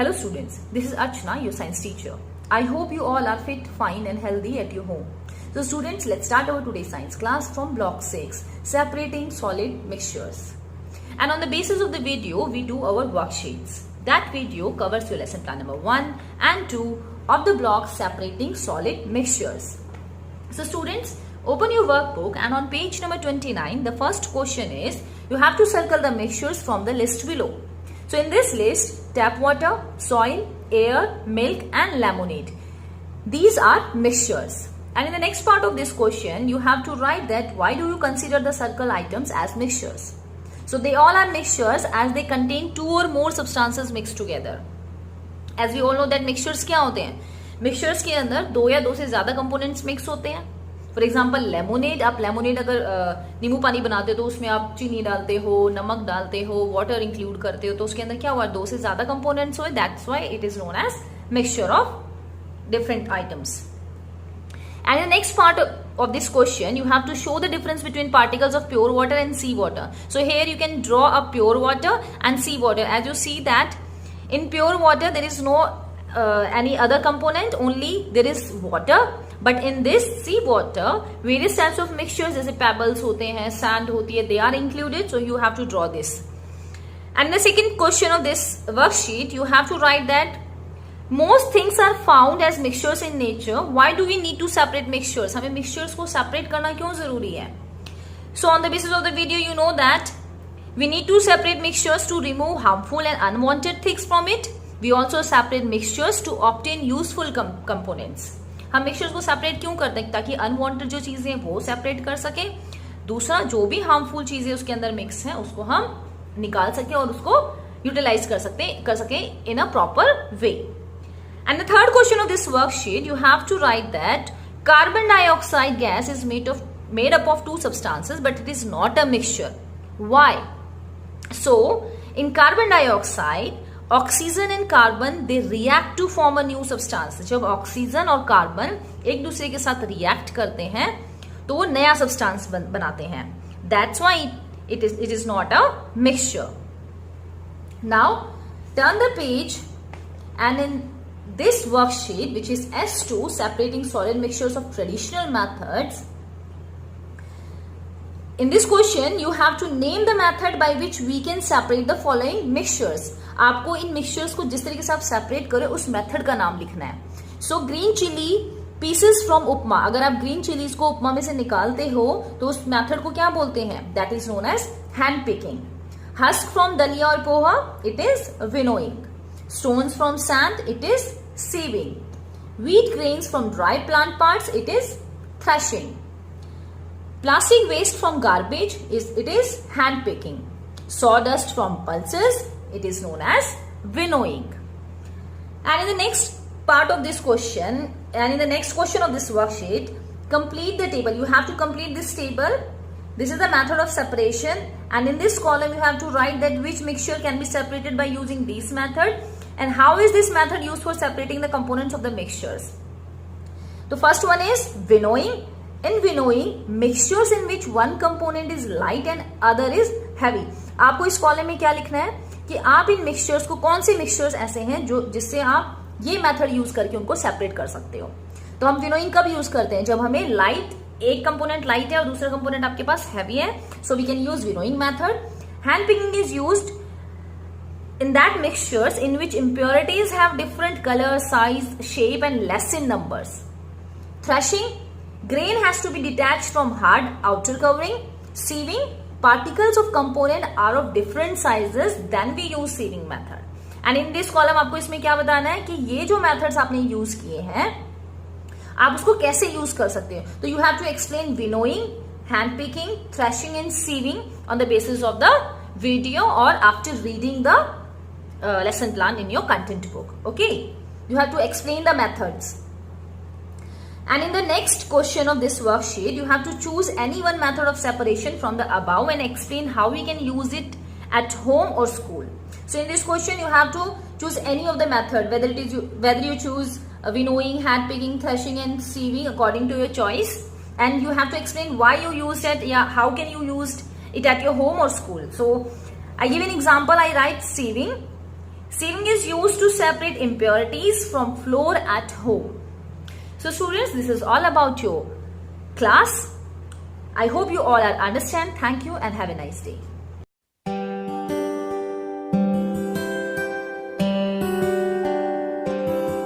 Hello students, this is Archana, your science teacher. I hope you all are fit, fine and healthy at your home. So students, let's start our today's science class from block 6, separating solid mixtures. And on the basis of the video, we do our worksheets. That video covers your lesson plan number 1 and 2 of the block separating solid mixtures. So students, open your workbook and on page number 29, the first question is, you have to circle the mixtures from the list below. So in this list, tap water, soil, air, milk and lemonade. These are mixtures. And in the next part of this question, you have to write that why do you consider the circle items as mixtures? So they all are mixtures as they contain 2 or more substances mixed together. As we all know that mixtures क्या होते हैं? Mixtures के अंदर 2 या 2 से ज़्यादा components mix होते हैं. फॉर एग्जाम्पल लेमोनेड, आप लेमोनेड अगर नींबू पानी बनाते हो तो उसमें आप चीनी डालते हो, नमक डालते हो, वाटर इंक्लूड करते हो, तो उसके अंदर क्या हुआ 2 से ज्यादा कंपोनेंट्स हुए. That's why it is known as mixture of different items. And in the next part of this question, you have to show the difference between particles of pure water and sea water. So here you can draw a pure water and sea water. As you see that in pure water there is no any other component, only there is water. But in this sea water, various types of mixtures जैसे pebbles होते हैं, sand होती है, they are included. So you have to draw this. And the second question of this worksheet, you have to write that most things are found as mixtures in nature. Why do we need to separate mixtures? हमें mixtures को separate करना क्यों जरूरी है? So on the basis of the video, you know that we need to separate mixtures to remove harmful and unwanted things from it. We also separate mixtures to obtain useful components. हम mixtures को separate क्यों करते हैं? ताकि unwanted जो चीजें हैं वो सेपरेट कर सके. दूसरा, जो भी हार्मफुल चीजें उसके अंदर मिक्स हैं उसको हम निकाल सके और उसको यूटिलाइज कर सके in a proper way. And the third question of this worksheet, you have to write that carbon dioxide gas is made up of 2 substances but it is not a mixture. Why? So in carbon dioxide, oxygen and carbon they react to form a new substance. जब oxygen और carbon एक दूसरे के साथ react करते हैं तो वो नया सब्सटेंस बनाते हैं. That's why it is not a mixture. Now turn the page and in this worksheet which is S2 separating solid mixtures of traditional methods. In this question, you have to name the method by which we can separate the following mixtures. आपको इन mixtures को जिस तरीके से आप separate करें उस method का नाम लिखना है. So green chilli pieces from upma. अगर आप ग्रीन चिलीज को उपमा में से निकालते हो तो उस मेथड को क्या बोलते हैं? That is known as hand picking. Husk from dalia और poha, it is winnowing. Stones from sand, it is sieving. Wheat grains from dry plant parts, it is threshing. Plastic waste from garbage, it is hand picking. Sawdust from pulses, it is known as winnowing. And in the next part of this question, and in the next question of this worksheet, complete the table. You have to complete this table. This is the method of separation, and in this column you have to write that which mixture can be separated by using this method, and how is this method used for separating the components of the mixtures. The first one is winnowing. In winnowing, mixtures in which one component is light and other is heavy. आपको इस column में क्या लिखना है कि आप इन mixtures को, कौन से मिक्सचर्स ऐसे हैं जो जिससे आप ये मेथड यूज करके उनको सेपरेट कर सकते हो. तो हम विनोइंग कब यूज करते हैं? जब हमें लाइट, एक कंपोनेंट लाइट है और दूसरा कंपोनेंट आपके पास हैवी है. So we can use winnowing method. Hand picking is used in that mixtures in which impurities have different color, size, shape and less in numbers. Threshing, grain has to be detached from hard outer covering. Sieving, particles of component are of different sizes, then we use sieving method. And in this column आपको इसमें क्या बताना है कि ये जो methods आपने use किए हैं आप उसको कैसे यूज कर सकते हो. तो you have to explain winnowing, hand picking, threshing and sieving on the basis of the video or after reading the lesson plan in your content book. Okay, you have to explain the methods. And in the next question of this worksheet, you have to choose any one method of separation from the above and explain how we can use it at home or school. So in this question, you have to choose any of the method, whether you choose winnowing, hand picking, threshing, and sieving according to your choice. And you have to explain why you used it. Yeah, how can you use it at your home or school? So I give an example. I write sieving. Sieving is used to separate impurities from flour at home. So students, this is all about your class. I hope you all understand. Thank you and have a nice day.